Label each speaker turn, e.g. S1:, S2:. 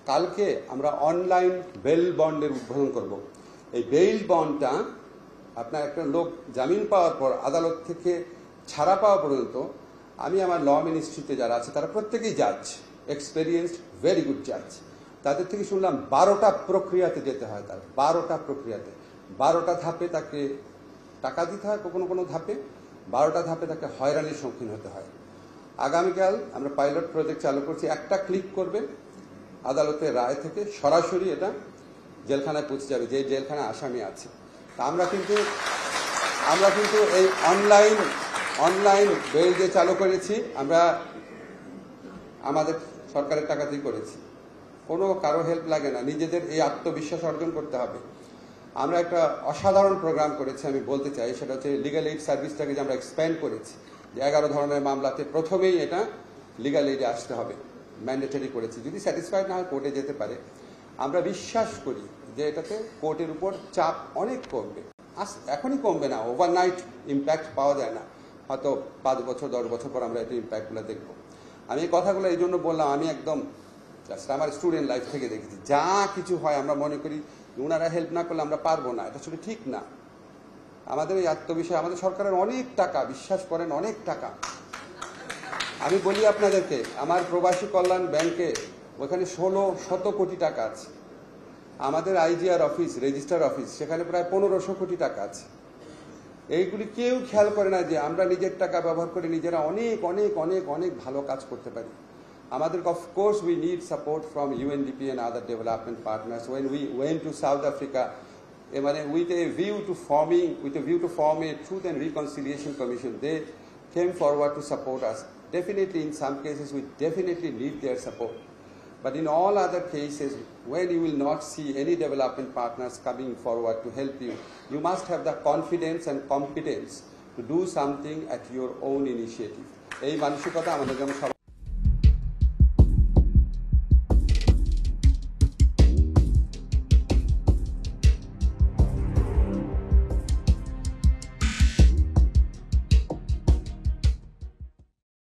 S1: কালকে আমরা online bell বন্ডের উদ্বোধন করব। এই বেল বন্ডটা আপনার একটা লোক জামিন পাওয়ার পর আদালত থেকে ছাড়া পাওয়া পর্যন্ত আমি আমার ল মিনিস্ট্রিতে যারা আছে তারা প্রত্যেকেই জাজ, এক্সপেরিয়েন্সড, ভেরি গুড জাজ। তাদের থেকে শুনলাম 12টা প্রক্রিয়াতে যেতে হয়, তার 12টা প্রক্রিয়াতে 12টা ধাপে তাকে টাকা দিতে হয়, কোনো কোনো ধাপে 12টা ধাপে তাকে হয়রানির সম্মুখীন হতে হয়। আগামীকাল আমরা পাইলট প্রজেক্ট চালু করছি। একটা ক্লিক করবে আদালতের রায় থেকে সরাসরি এটা জেলখানায় পৌঁছে যাবে, যে জেলখানায় আসামি আছে। তা আমরা কিন্তু এই অনলাইন বেল যে চালু করেছি আমরা আমাদের সরকারের টাকাতেই করেছি, কোনো কারো হেল্প লাগে না, নিজেদের এই আত্মবিশ্বাস অর্জন করতে হবে। আমরা একটা অসাধারণ প্রোগ্রাম করেছি, আমি বলতে চাই, সেটা হচ্ছে লিগ্যাল এইড সার্ভিসটাকে যে আমরা এক্সপ্যান্ড করেছি, যে 11 ধরনের মামলাতে প্রথমেই এটা লিগ্যাল এইডে আসতে হবে, ম্যান্ডেটরি করেছি। যদি স্যাটিসফাইড না হয় কোর্টে যেতে পারে। আমরা বিশ্বাস করি যে এটাতে কোর্টের উপর চাপ অনেক কমবে, এখনই কমবে না, ওভারনাইট ইম্প্যাক্ট পাওয়া যায় না, হয়তো 5 বছর 10 বছর পর আমরা এটা ইম্প্যাক্টগুলো দেখব। আমি এই কথাগুলো এই জন্য বললাম, আমি একদম আমার স্টুডেন্ট লাইফ থেকে দেখেছি, যা কিছু হয় আমরা মনে করি ওনারা হেল্প না করলে আমরা পারবো না, এটা আসলে ঠিক না। আমাদের এই আত্মবিশ্বাস, আমাদের সরকারের অনেক টাকা, বিশ্বাস করেন অনেক টাকা। আমি বলি আপনাদেরকে, আমার প্রবাসী কল্যাণ ব্যাংকে ওখানে 1600 কোটি টাকা আছে। আমাদের আইজিআর অফিস, রেজিস্ট্রার অফিস, সেখানে প্রায় 1500 কোটি টাকা আছে। এইগুলি কেউ খেয়াল করে না যে আমরা নিজের টাকা ব্যবহার করে নিজেরা অনেক অনেক অনেক অনেক ভালো কাজ করতে পারি। আমাদের of course we need support from UNDP and other development partners. When we went to South Africa, with a view to form a Truth and Reconciliation Commission, they came forward to support us. Definitely, in some cases, we definitely need their support. But in all other cases, when you will not see any development partners coming forward to help you, you must have the confidence and competence to do something at your own initiative. এই মানসিকতা আমাদের যেন